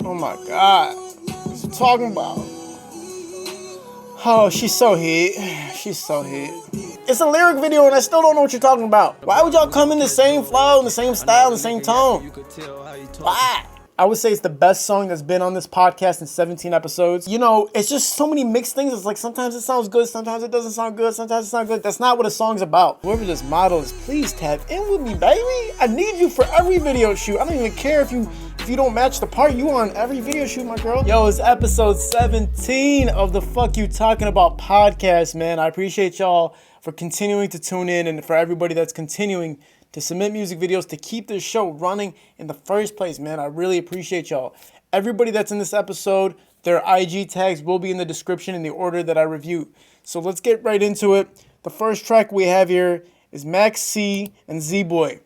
Oh my God. What you talking about? Oh, she's so hit. She's so hit. It's a lyric video and I still don't know what you're talking about. Why would y'all come in the same flow, in the same style, in the same tone? Why? I would say it's the best song that's been on this podcast in 17 episodes. You know, it's just so many mixed things. It's like sometimes it sounds good, sometimes it doesn't sound good, sometimes it sounds good. That's not what a song's about. Whoever this model is, please tap in with me, baby. I need you for every video shoot. I don't even care if you don't match the part. You on every video shoot, my girl. Yo, it's episode 17 of the Fuck You Talking About podcast, man. I appreciate y'all for continuing to tune in and for everybody that's continuing to submit music videos to keep this show running in the first place, man. I really appreciate y'all. Everybody that's in this episode, their IG tags will be in the description in the order that I review. So let's get right into it. The first track we have here is Max C and Z-Boy.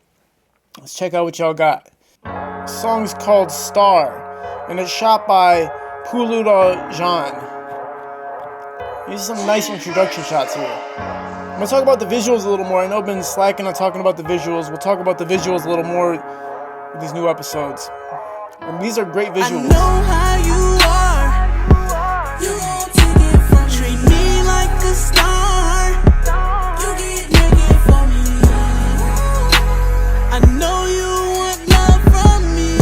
Let's check out what y'all got. The song's called Star, and it's shot by Puluda Jean. These are some nice introduction shots here. I'm going to talk about the visuals a little more. I know I've been slacking on talking about the visuals. We'll talk about the visuals a little more with these new episodes. And these are great visuals. I know how you are. You won't take it from me. Treat me like a star. You get naked for me. I know you want love from me.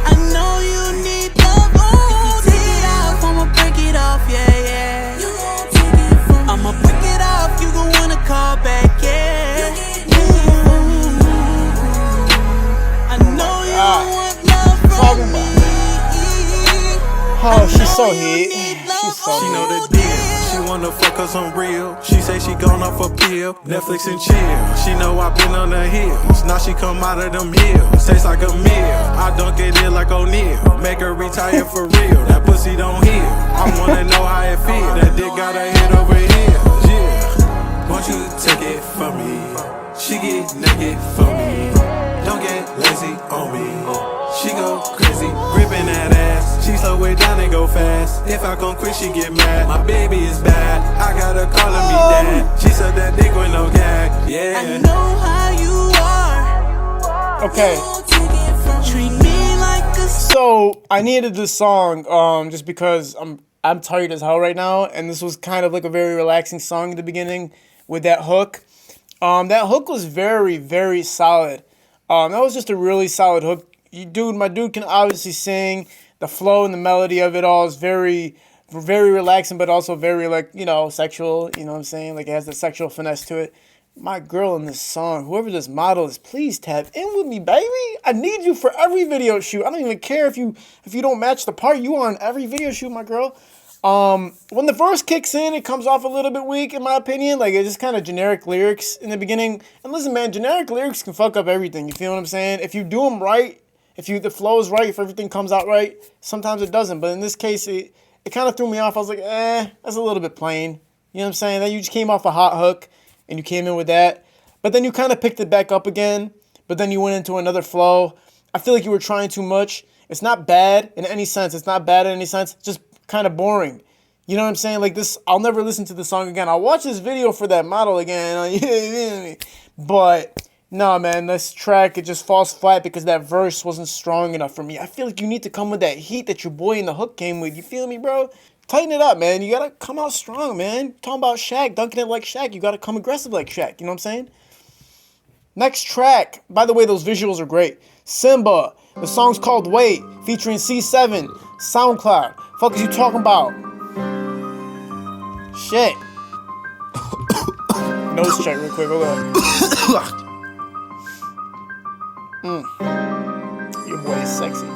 I know you need love. Oh, if you take it off, I'ma break it off. Yeah, yeah. You won't take it from me. I'ma break it off. You gon' wanna call back. Yeah. You get naked for me. I know you want love from me. Oh, she's so hit. She's so She hit. know the deal. She wanna fuck us on real. She say she gone off a pill, Netflix and chill. She know I been on the hills. Now she come out of them hills. Tastes like a meal. I dunk it in like O'Neal. Make her retire for real. That pussy don't heal. I wanna know how it feel. That dick got her head over heels. Yeah. Won't you take it from me? She get naked for me. Don't get lazy on me. She go crazy, gripping that ass. She slow way down and go fast. If I come quick, she get mad. My baby is bad. I got her calling me dad. She said that dick with no gag. Yeah. I know how you are. Okay. You won't take it from me. Treat me like a star. So I needed this song just because I'm tired as hell right now, and this was kind of like a very relaxing song at the beginning with that hook. That hook was very, very solid. That was just a really solid hook. My dude can obviously sing. The flow and the melody of it all is very, very relaxing, but also very, like, you know, sexual. You know what I'm saying? Like, it has the sexual finesse to it. My girl in this song, whoever this model is, please tap in with me, baby. I need you for every video shoot. I don't even care if you don't match the part. You on every video shoot, my girl. When the verse kicks in, it comes off a little bit weak, in my opinion. Like, it's just kind of generic lyrics in the beginning. And listen, man, generic lyrics can fuck up everything. You feel what I'm saying? If you do them right, if the flow is right, if everything comes out right, sometimes it doesn't. But in this case, it kind of threw me off. I was like, that's a little bit plain. You know what I'm saying? Then you just came off a hot hook, and you came in with that. But then you kind of picked it back up again. But then you went into another flow. I feel like you were trying too much. It's not bad in any sense. It's not bad in any sense. It's just kind of boring. You know what I'm saying? Like this, I'll never listen to the song again. I'll watch this video for that model again. But no, man, this track, it just falls flat because that verse wasn't strong enough for me. I feel like you need to come with that heat that your boy in the hook came with. You feel me, bro? Tighten it up, man. You gotta come out strong, man. Talking about Shaq, dunking it like Shaq. You gotta come aggressive like Shaq. You know what I'm saying? Next track. By the way, those visuals are great. Simba. The song's called Wait, featuring C7, SoundCloud. Fuck is you talking about? Shit. Nose check real quick. Hold on. Your boy is sexy.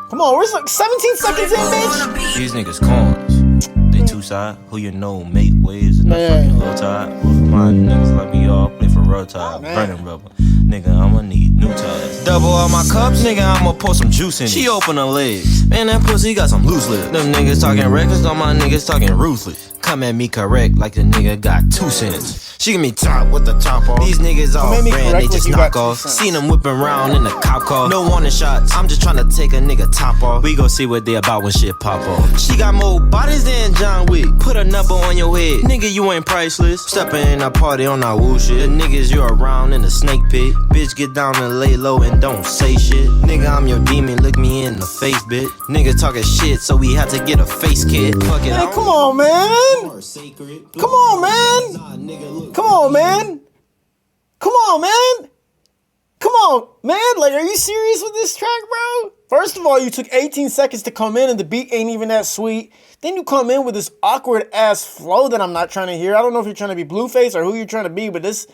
Come on, we're like 17 seconds in, bitch. These niggas corns. They two side. Who you know make waves and not fucking hood tide. Both of my niggas like me all play for real tide. Burning rubber. Nigga, I'ma need new ties. Double all my cups, nigga, I'ma pour some juice in it. She open her legs. Man, that pussy got some loose lips. Them niggas talking records, all my niggas talking ruthless. Come at me correct like the nigga got 2 cents. She give me top with the top off. These niggas all brand, they just knock off. Seen them whipping around in the cop car. No warning shots, I'm just tryna take a nigga top off. We gon' see what they about when shit pop off. She got more bodies than John Wick. Put a number on your head, nigga, you ain't priceless. Stepping in a party on our woo shit. The niggas you around in the snake pit. Bitch, get down and lay low and don't say shit. Nigga, I'm your demon, look me in the face, bitch. Nigga talking shit, so we had to get a face kit. Fuck it, hey, come on, man. Come on, man. Come on, man. Come on, man. Come on, man. Like, are you serious with this track, bro? First of all, you took 18 seconds to come in and the beat ain't even that sweet. Then you come in with this awkward ass flow that I'm not trying to hear. I don't know if you're trying to be Blueface or who you're trying to be, but this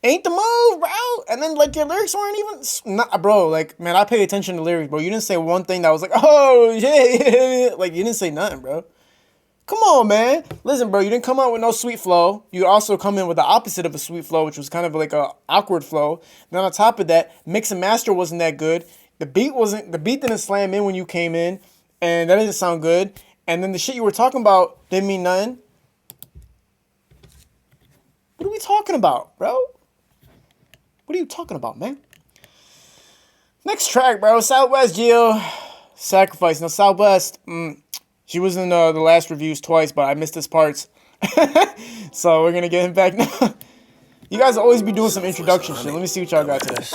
ain't the move, bro. And then, like, your lyrics weren't even, bro, like, man, I pay attention to lyrics, bro. You didn't say one thing that was like, oh, yeah. Like, you didn't say nothing, bro. Come on, man. Listen, bro, you didn't come out with no sweet flow. You also come in with the opposite of a sweet flow, which was kind of like a awkward flow. Then on top of that, mix and master wasn't that good. The beat didn't slam in when you came in, and that didn't sound good. And then the shit you were talking about didn't mean nothing. What are we talking about, bro? What are you talking about, man? Next track, bro. Southwest AZYAA, Sacrifice. Now, Southwest, she was in the last reviews twice, but I missed his parts. So we're going to get him back now. You guys always be doing some introduction shit. Let me see what y'all got today.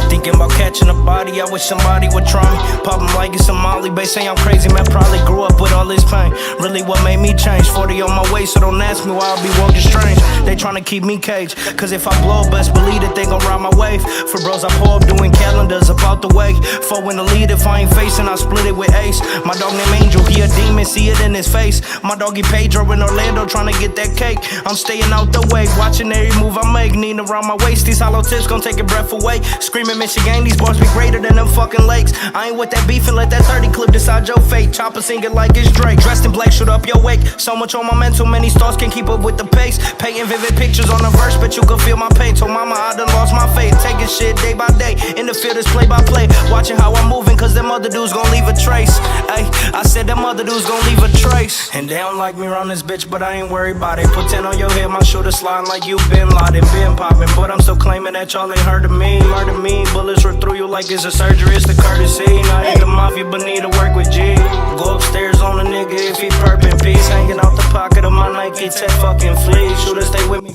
Thinking about catching a body, I wish somebody would try me. Pop 'em like it's a Molly. They say I'm crazy, man, probably grew up with all this pain. Really what made me change, 40 on my way, so don't ask me why I be walking strange. They tryna keep me caged, cause if I blow, best believe that they gon' ride my wave. For bros I pull up doing calendars about the way. For when the lead, if I ain't facing, I split it with Ace. My dog named Angel, he a demon, see it in his face. My doggy Pedro in Orlando tryna get that cake. I'm staying out the way, watching every move I make. Need around my waist, these hollow tips gon' take your breath away. Screaming Michigan, these bars be greater than them fucking lakes. I ain't with that beef and let that 30 clip decide your fate. Chopper singing like it's Drake. Dressed in black, shoot up your wake. So much on my mental, many stars can't keep up with the pace. Painting vivid pictures on the verse, but you can feel my pain. Told mama I done lost my faith. Taking shit day by day. In the field is play by play. Watching how I'm moving, cause them other dudes gon' leave a trace. Ay, I said them other dudes gon' leave a trace. And they don't like me around this bitch, but I ain't worried about it. Put 10 on your head, my shooter sliding like you been Laden, been popping. But I'm still claiming that y'all ain't heard of me. Murder me, bullets rip through you like it's a surgery, it's the courtesy. Not in the mafia, but need to work with G. Go upstairs on a nigga if he perping peace. Hanging out the pocket of my Nike Tech fucking fleece. Shooter stay with me.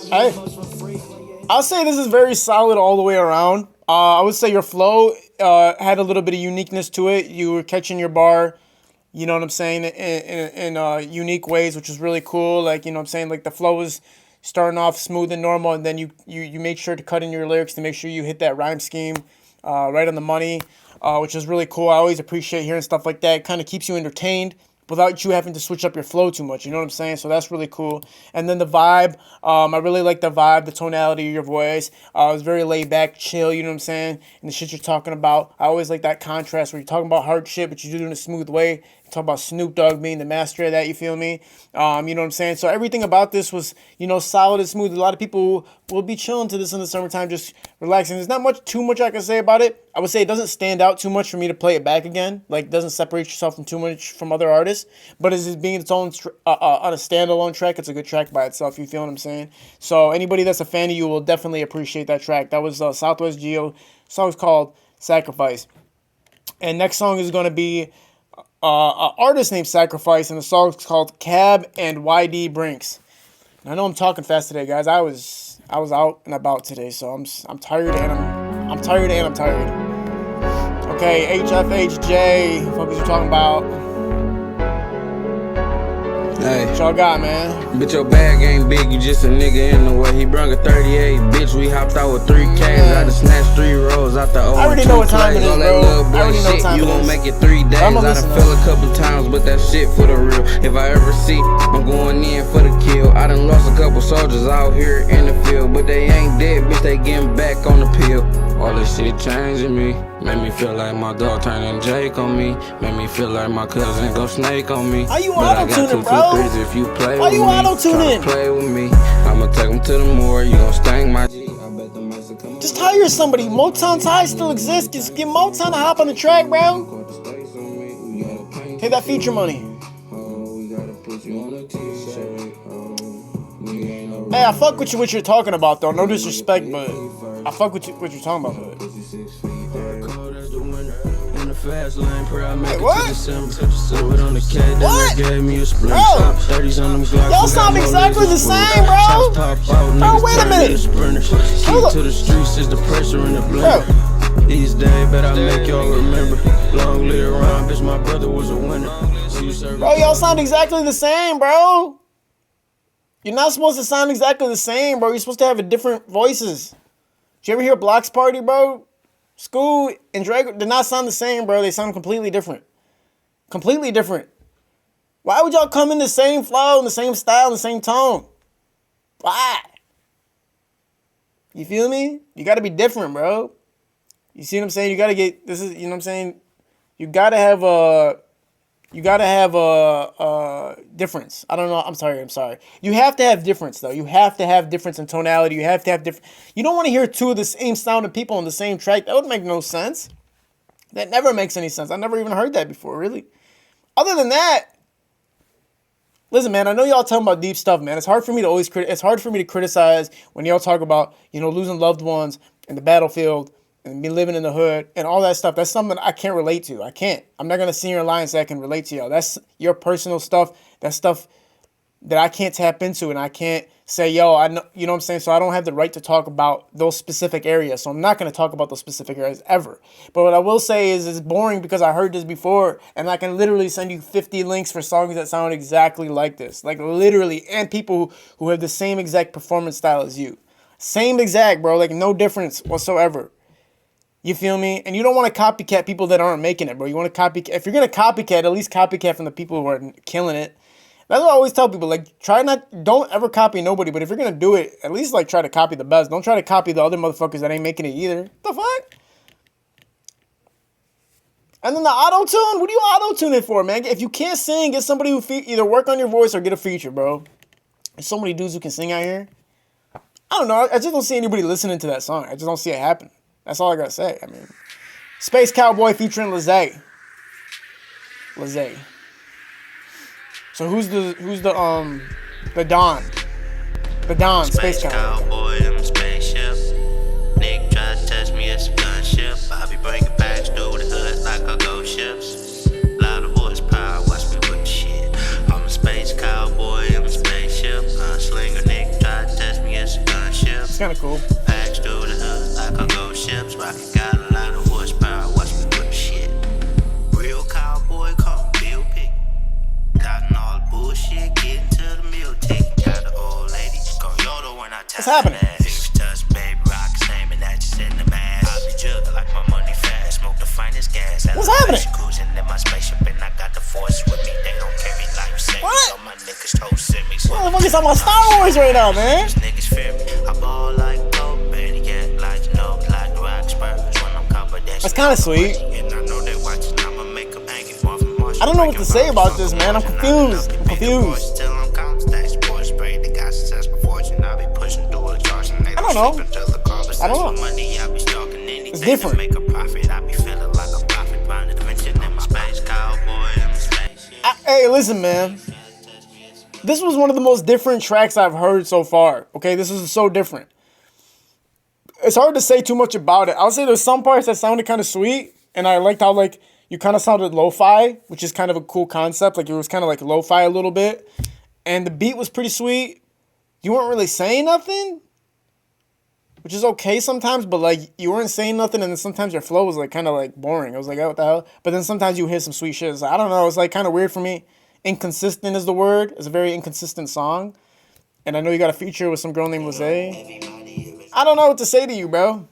Hey, I'll say this is very solid all the way around. I would say your flow had a little bit of uniqueness to it. You were catching your bar, you know what I'm saying, in unique ways, which is really cool. Like, you know what I'm saying, like the flow was starting off smooth and normal, and then you made sure to cut in your lyrics to make sure you hit that rhyme scheme right on the money, which is really cool. I always appreciate hearing stuff like that. It kind of keeps you entertained without you having to switch up your flow too much, you know what I'm saying? So that's really cool. And then the vibe, I really like the vibe, the tonality of your voice. It was very laid back, chill, you know what I'm saying? And the shit you're talking about, I always like that contrast where you're talking about hard shit, but you do it in a smooth way. You talk about Snoop Dogg being the master of that, you feel me? You know what I'm saying? So everything about this was, you know, solid and smooth. A lot of people will be chilling to this in the summertime, just relaxing. There's not too much I can say about it. I would say it doesn't stand out too much for me to play it back again. Like, it doesn't separate yourself from too much from other artists. But as it being its own on a standalone track, it's a good track by itself. You feel what I'm saying? So anybody that's a fan of you will definitely appreciate that track. That was Southwest AZYAA. Song's called Sacrifice. And next song is going to be an artist named Sacrifice, and the song's called Cab and YD Brinks. And I know I'm talking fast today, guys. I was out and about today, so I'm tired and I'm tired and I'm tired. Okay, HFHJ, what the fuck is you talking about? Hey, What y'all got, man? bitch, your bag ain't big, you just a nigga in the way. He brung a 38, bitch, we hopped out with 3 Ks. I done snatched 3 rolls out the old. I already know what time it is, all that bro. little I boy already know what shit, time you it gon' is. make it 3 days. I'ma I listen done now. fell a couple times, but that shit for the real. If I ever see, I'm going in for the kill. I done lost a couple soldiers out here in the field, but they ain't dead, bitch, they getting back on the pill. All this shit changing me. Made me feel like my dog turning Jake on me. Made me feel like my cousin go snake on me. How you But I got auto-tuning, 2 bro? 2 3s if you play Why with you me. auto-tuning? Try to play with me. I'ma take him to the moor. You gon' sting my G. I bet the mice will come Just hire somebody. Motown ties still exist. Just get Motown to hop on the track, bro. Take that feature money. Hey, I fuck with you what you're talking about though. No disrespect, but I fuck with you what you're talking about. But. Fast lane, pray I make Hey, it what? to December. So it on the K, then What? they gave me a sprint. Bro. Top 30s on them Glocks. Y'all sound exactly the same, bro. Bro, wait a minute. Hold up. Key to the streets is the pressure in the blender. These days, bet I make y'all remember. Long live around, bitch, my brother was a winner. Bro, y'all sound exactly the same, bro. You're not supposed to sound exactly the same, bro. You're supposed to have different voices. Did you ever hear Block's Party, bro? School and Drake did not sound the same, bro. They sound completely different. Completely different. Why would y'all come in the same flow, in the same style, in the same tone? Why? You feel me? You gotta be different, bro. You see what I'm saying? You gotta get, this is, you know what I'm saying? You gotta have a difference. I don't know. I'm sorry. You have to have difference, though. You have to have difference in tonality. You have to have different. You don't want to hear 2 of the same sounding people on the same track. That would make no sense. That never makes any sense. I never even heard that before, really. Other than that, listen, man, I know y'all talking about deep stuff, man. It's hard for me to criticize when y'all talk about, losing loved ones in the battlefield and me living in the hood and all that stuff. That's something I can't relate to. I can't. I'm not going to sit here and lie and say I can relate to y'all. That's your personal stuff. That's stuff that I can't tap into, and I can't say, yo, I know, you know what I'm saying? So I don't have the right to talk about those specific areas. So I'm not going to talk about those specific areas ever. But what I will say is it's boring because I heard this before, and I can literally send you 50 links for songs that sound exactly like this. Like literally, and people who have the same exact performance style as you. Same exact, bro. Like no difference whatsoever. You feel me? And you don't want to copycat people that aren't making it, bro. You want to copycat. If you're going to copycat, at least copycat from the people who are killing it. That's what I always tell people. Like, don't ever copy nobody. But if you're going to do it, at least, like, try to copy the best. Don't try to copy the other motherfuckers that ain't making it either. What the fuck? And then the auto-tune? What are you auto-tuning for, man? If you can't sing, get somebody who either work on your voice or get a feature, bro. There's so many dudes who can sing out here. I don't know. I just don't see anybody listening to that song. I just don't see it happen. That's all I gotta say. I mean, Space Cowboy featuring AZYAA. So who's the Don? The Don, Space Cowboy. In my spaceship. Nick tried to test me, it's a gunship. I be bringing packs through the hood like I go ships. Lot of horsepower, watch me whip shit. I'm a space cowboy in my spaceship. Gunslinger Nick tried to test me, it's a gunship. It's kinda cool. Packs through the hood like I go ships. Rocket got a lot of horsepower, watch me whip shit. Real cowboy, come Bill Pick. Cotton all the bullshit, getting to the meal ticket. Got the old lady, go Yoda when I tell happening? Touch, baby, rock, aiming at you, in the mask. I be jugging like my money fast, smoke the finest gas. What's happening? Cruising in my spaceship and I got the force with me. They don't carry life savings. What? All my niggas toast send me. So Motherfuckers talking about Star Wars right now, man. niggas fear me. I ball like gold, baby, yeah, like you know, like the rock spurs. When I'm covered, That's kinda sweet. And I know they watching, I'ma make them angry. Far from Marshall, I don't know what to say about this, man. I'm confused. I don't know. It's different. Hey, listen, man. This was one of the most different tracks I've heard so far. Okay, this is so different. It's hard to say too much about it. I'll say there's some parts that sounded kind of sweet, and I liked how like you kind of sounded lo-fi, which is kind of a cool concept. Like it was kind of like lo-fi a little bit, and the beat was pretty sweet. You weren't really saying nothing, which is okay sometimes, but like you weren't saying nothing, and then sometimes your flow was like kind of like boring. I was like, oh, what the hell? But then sometimes you hit some sweet shit. So I don't know. It's like kind of weird for me. Inconsistent is the word. It's a very inconsistent song, and I know you got a feature with some girl named AZYAA. I don't know what to say to you, bro.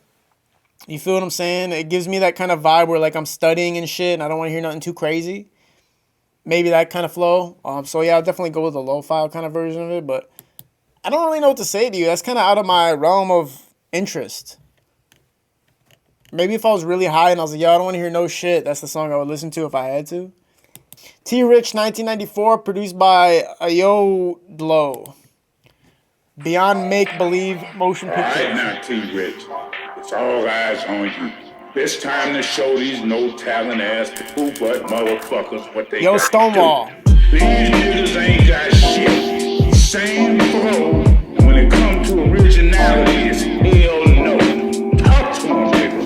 You feel what I'm saying? It gives me that kind of vibe where like I'm studying and shit, and I don't want to hear nothing too crazy. Maybe that kind of flow. So yeah, I'll definitely go with the low-fi kind of version of it, but I don't really know what to say to you. That's kind of out of my realm of interest. Maybe if I was really high and I was like, yo, I don't want to hear no shit, that's the song I would listen to if I had to. T Rich 1994, produced by AZYAA. Beyond Make Believe Motion Picture. All right now, T Rich. It's all eyes on you. It's time to show these no talent ass poo butt motherfuckers what they Yo, got Stonewall. to do. These niggas ain't got shit. Same flow. When it comes to originality, it's hell no. Talk to them, nigga.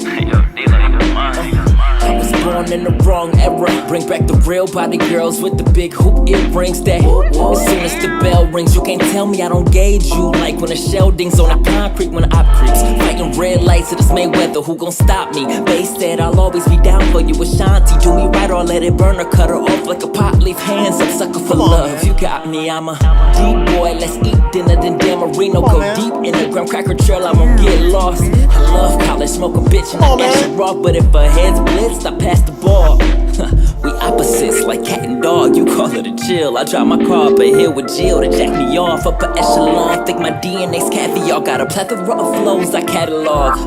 I was born in the wrong era. Bring back the real body girls with the big hoop earrings that as soon as the bell rings, you can't tell me I don't gauge you. Like when a shell dings on the concrete when the op creeps. Fighting red lights to this Mayweather, who gon' stop me? They said I'll always be down for you, Ashanti. Do me right or let it burn or cut her off like a pot leaf. Hands up, sucker for love. You got me, I'm a deep boy. Let's eat dinner, then Dan Marino. Go deep in the graham cracker trail, I won't get lost. I love college, smoke a bitch and I dash it raw. But if her head's blitzed, I pass the ball. We opposites like cat and dog, you call it a chill. I drive my car up a hill with Jill to jack me off. Upper echelon, think my DNA's caviar. Got a plethora of flows I catalog.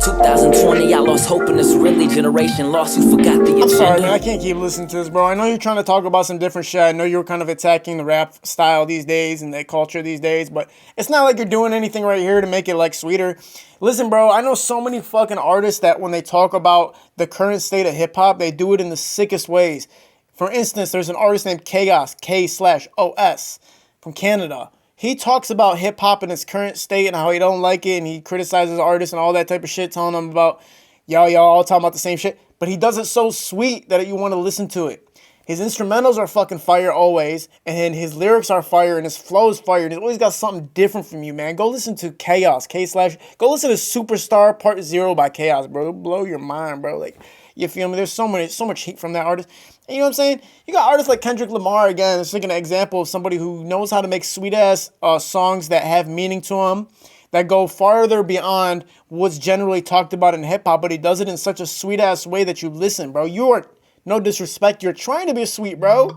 2020, I lost hope in this really generation lost. You forgot the agenda. I'm sorry, man. I can't keep listening to this, bro. I know you're trying to talk about some different shit. I know you're kind of attacking the rap style these days and the culture these days, but it's not like you're doing anything right here to make it like sweeter. Listen, bro, I know so many fucking artists that when they talk about the current state of hip hop, they do it in the sickest ways. For instance, there's an artist named Chaos, K/OS, from Canada. He talks about hip hop in its current state and how he don't like it, and he criticizes artists and all that type of shit, telling them about y'all all talking about the same shit. But he does it so sweet that you want to listen to it. His instrumentals are fucking fire always, and his lyrics are fire, and his flow is fire, and he's always got something different from you, man. Go listen to Chaos, Go listen to Superstar Part 0 by Chaos, bro. It'll blow your mind, bro. Like, you feel me? There's so much heat from that artist. And you know what I'm saying? You got artists like Kendrick Lamar, again, it's like an example of somebody who knows how to make sweet-ass songs that have meaning to them, that go farther beyond what's generally talked about in hip-hop, but he does it in such a sweet-ass way that you listen, bro. You are, no disrespect, you're trying to be sweet, bro.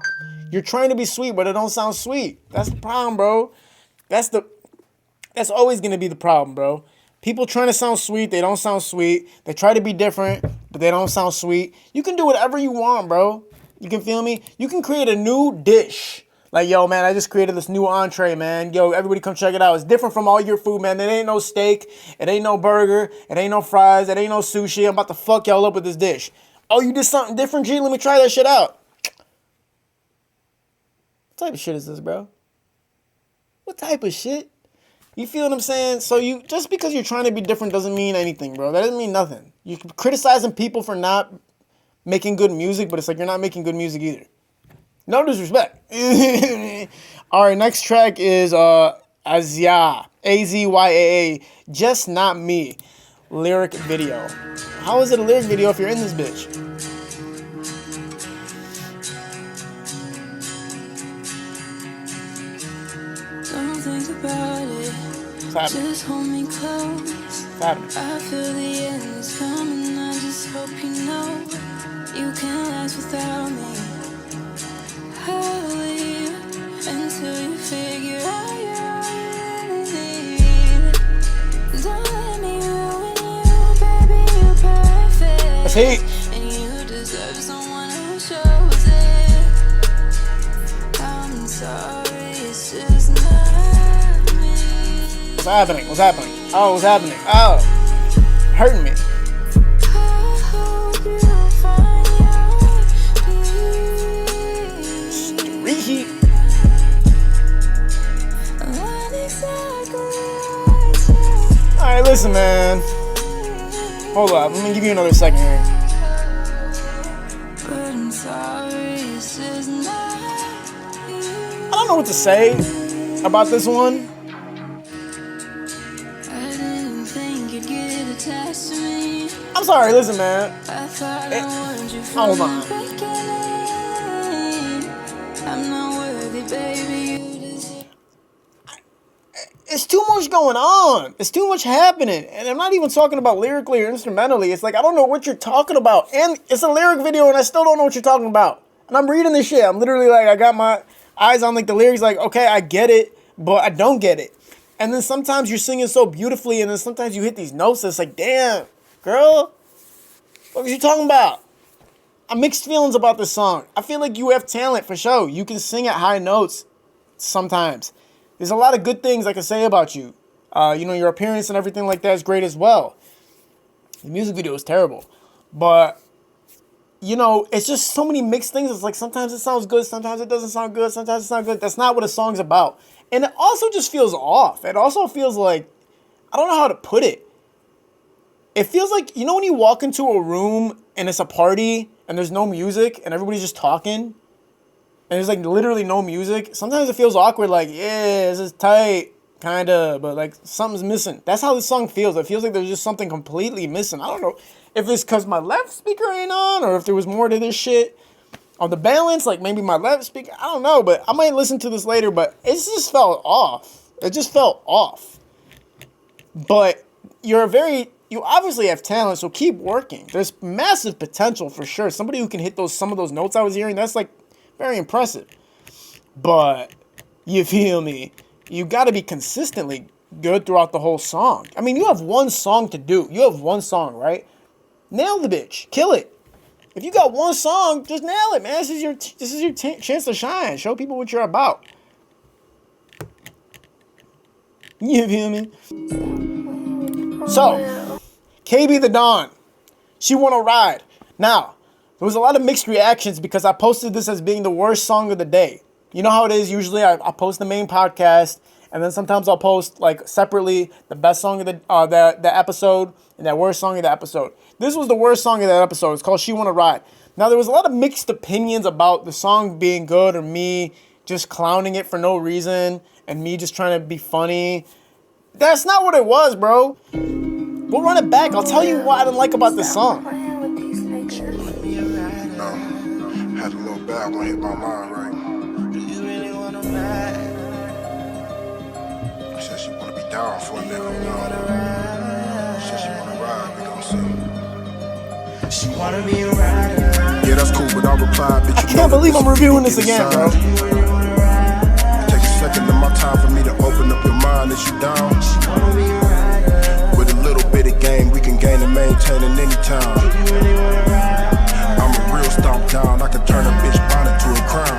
You're trying to be sweet, but it don't sound sweet. That's the problem, bro. That's always going to be the problem, bro. People trying to sound sweet, they don't sound sweet. They try to be different, but they don't sound sweet. You can do whatever you want, bro. You can feel me? You can create a new dish. Like, yo, man, I just created this new entree, man. Yo, everybody come check it out. It's different from all your food, man. It ain't no steak. It ain't no burger. It ain't no fries. It ain't no sushi. I'm about to fuck y'all up with this dish. Oh, you did something different, G? Let me try that shit out. What type of shit is this, bro? What type of shit? You feel what I'm saying? So you just because you're trying to be different doesn't mean anything, bro. That doesn't mean nothing. You're criticizing people for not making good music, but it's like you're not making good music either. No disrespect. All right, next track is AZYAA, AZYAA, Just Not Me, lyric video. How is it a lyric video if you're in this bitch? Don't think about it. Just hold me close. I feel the end is coming. I just hope you know you can't last without me. I'll leave until you figure out you're need. Don't let me ruin you, baby. You're perfect. That's heat. And you deserve someone who shows it. I'm sorry, it's just not me. What's happening? What's happening? Oh, what's happening? Oh, hurting me. Reheat. Alright, listen, man. Hold up. Let me give you another second here. I don't know what to say about this one. I'm sorry, listen, man. Hold on. I'm not worthy, baby. It's too much going on. It's too much happening. And I'm not even talking about lyrically or instrumentally. It's like, I don't know what you're talking about. And it's a lyric video and I still don't know what you're talking about. And I'm reading this shit. I'm literally like, I got my eyes on like the lyrics like, okay, I get it, but I don't get it. And then sometimes you're singing so beautifully and then sometimes you hit these notes that's like, damn, girl, What are you talking about? I'm mixed feelings about this song. I feel like you have talent for sure. You can sing at high notes sometimes. There's a lot of good things I can say about you. Your appearance and everything like that is great as well. The music video is terrible. But, it's just so many mixed things. It's like sometimes it sounds good, sometimes it doesn't sound good, sometimes it's not good. That's not what a song's about. And it also just feels off. It also feels like, I don't know how to put it. It feels like, when you walk into a room and it's a party and there's no music and everybody's just talking and there's like literally no music. Sometimes it feels awkward, like, yeah, this is tight, kind of, but like something's missing. That's how this song feels. It feels like there's just something completely missing. I don't know if it's because my left speaker ain't on or if there was more to this shit. On the balance, like maybe my left speaker, I don't know, but I might listen to this later, but it just felt off. It just felt off. But you obviously have talent, so keep working. There's massive potential for sure. Somebody who can hit some of those notes I was hearing, that's like very impressive. But you feel me? You got to be consistently good throughout the whole song. I mean, you have one song to do. You have one song, right? Nail the bitch. Kill it. If you got one song, just nail it, man. This is your chance to shine. Show people what you're about. You feel me? So, KB the Dawn, she want to ride. Now, there was a lot of mixed reactions because I posted this as being the worst song of the day. You know how it is. Usually, I post the main podcast, and then sometimes I'll post like separately the best song of the episode and that worst song of the episode. This was the worst song of that episode. It's called "She Wanna Ride." Now, there was a lot of mixed opinions about the song being good or me just clowning it for no reason and me just trying to be funny. That's not what it was, bro. We'll run it back. I'll tell you what I didn't like about this song. Had a little bad one hit my mind, right? Do you really wanna ride? She said she wanna be down for a nigga, She said she wanna ride, we gon' see. She wanna be a rider. Yeah, that's cool, but I'll reply, bitch. I can't believe I'm reviewing this again, bro. Take a second of my time for me to open up your mind. Is you down? She wanna be a rider. With a little bit of game, we can gain and maintain at any time. I'm a real stomp down, I can turn a bitch bonnet to a crown.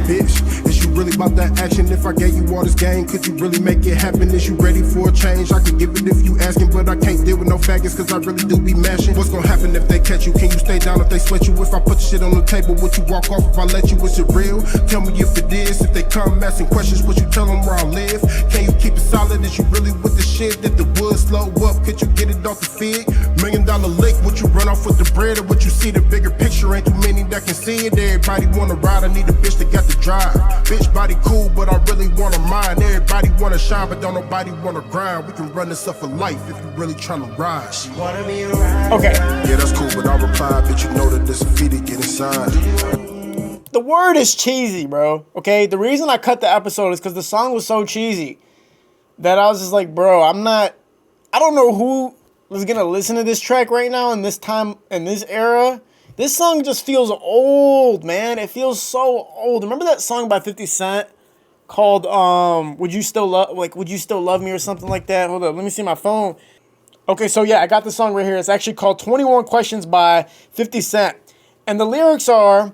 Bitch, is you really about that action? If I gave you all this game, could you really make it happen? Is you ready for a change? I could give it if you asking, but I can't deal with no faggots, cause I really do be mashing. What's gonna happen if they catch you? Can you stay down if they sweat you? If I put the shit on the table, would you walk off if I let you? Is it real? Tell me if it is. If they come asking questions, would you tell them where I live? Can you keep it solid? Is you really with the shit? If the wood slow up, could you get it off the fig? $1 million lick, would you run off with the bread? Or would you see the bigger picture? Ain't too many that can see it. Everybody wanna ride, I need a bitch that got the drive. Bitch body cool, but I really wanna mind. Everybody wanna shine, but don't nobody wanna grind. We can run this up for life if you really tryna ride. She wanna be a rider. Okay. Yeah, that's cool, but I'll reply, bitch, you know that this feet to get inside. The word is cheesy, bro. Okay? The reason I cut the episode is because the song was so cheesy that I was just like, bro, I don't know who is gonna listen to this track right now in this time, in this era. This song just feels old, man. It feels so old. Remember that song by 50 Cent called Would You Still Love Me or something like that? Hold up, let me see my phone. Okay, so yeah, I got the song right here. It's actually called 21 Questions by 50 Cent. And the lyrics are,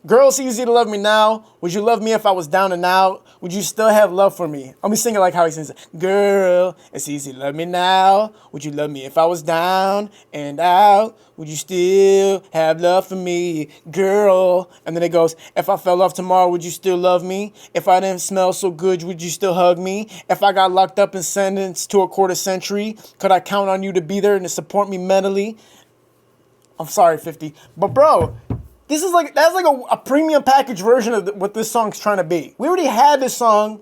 girl, it's easy to love me now. Would you love me if I was down and out? Would you still have love for me? Let me sing it like how he sings it. Girl, it's easy to love me now. Would you love me if I was down and out? Would you still have love for me? Girl. And then it goes, if I fell off tomorrow, would you still love me? If I didn't smell so good, would you still hug me? If I got locked up and sentenced to a quarter century, could I count on you to be there and to support me mentally? I'm sorry, 50. But bro, that's like a premium package version of what this song's trying to be. We already had this song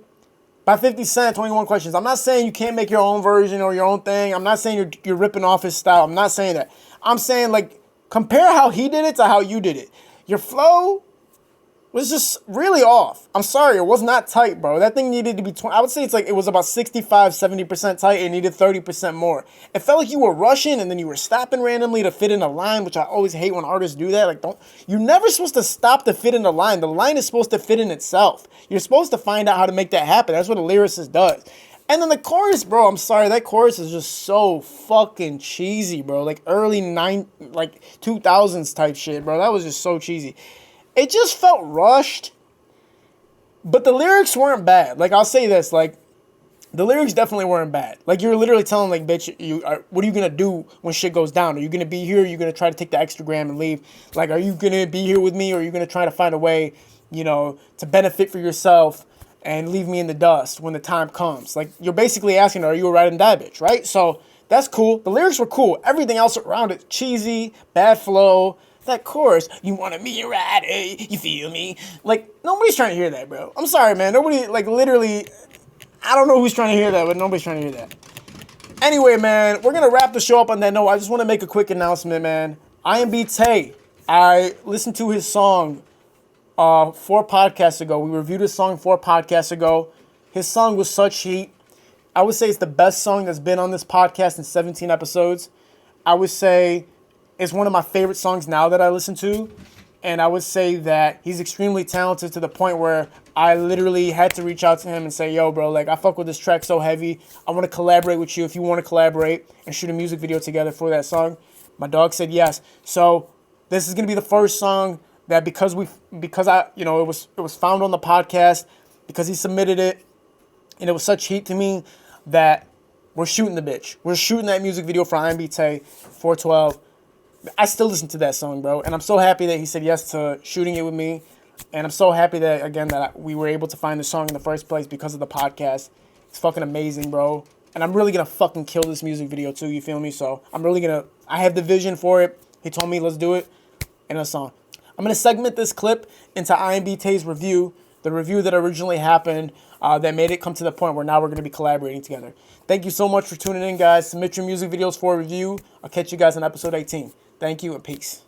by 50 Cent, 21 Questions. I'm not saying you can't make your own version or your own thing. I'm not saying you're ripping off his style. I'm not saying that. I'm saying, like, compare how he did it to how you did it. Your flow was just really off. I'm sorry, it was not tight, bro. That thing needed to be, I would say it was about 65, 70% tight. It needed 30% more. It felt like you were rushing and then you were stopping randomly to fit in a line, which I always hate when artists do that. Like, you're never supposed to stop to fit in a line. The line is supposed to fit in itself. You're supposed to find out how to make that happen. That's what a lyricist does. And then the chorus, bro, I'm sorry, that chorus is just so fucking cheesy, bro. Like early 2000s type shit, bro. That was just so cheesy. It just felt rushed. But the lyrics weren't bad. Like, I'll say this, like, the lyrics definitely weren't bad. Like, you're literally telling, like, bitch, what are you gonna do when shit goes down? Are you gonna be here? Or are you gonna try to take the extra gram and leave? Like, are you gonna be here with me? Or are you gonna try to find a way, you know, to benefit for yourself and leave me in the dust when the time comes? Like, you're basically asking, are you a ride and die bitch, right? So, that's cool. The lyrics were cool. Everything else around it, cheesy, bad flow. That chorus, you wanted me a ride, hey, you feel me? Like, nobody's trying to hear that, bro. I'm sorry, man. Nobody, like, literally, I don't know who's trying to hear that, but nobody's trying to hear that. Anyway, man, we're going to wrap the show up on that note. I just want to make a quick announcement, man. AZYAA, I listened to his song 4 podcasts ago. We reviewed his song 4 podcasts ago. His song was such heat. I would say it's the best song that's been on this podcast in 17 episodes. I would say it's one of my favorite songs now that I listen to. And I would say that he's extremely talented to the point where I literally had to reach out to him and say, yo, bro, like, I fuck with this track so heavy. I want to collaborate with you if you want to collaborate and shoot a music video together for that song. My dog said yes. So this is going to be the first song that because it was found on the podcast, because he submitted it, and it was such heat to me that we're shooting the bitch. We're shooting that music video for AZYAA 412. I still listen to that song, bro, and I'm so happy that he said yes to shooting it with me, and I'm so happy that, again, that we were able to find the song in the first place because of the podcast. It's fucking amazing, bro, and I'm really gonna fucking kill this music video, too, you feel me? So, I have the vision for it. He told me, let's do it, and a song. I'm gonna segment this clip into AZYAA's review, the review that originally happened, that made it come to the point where now we're gonna be collaborating together. Thank you so much for tuning in, guys. Submit your music videos for review. I'll catch you guys on episode 18. Thank you and peace.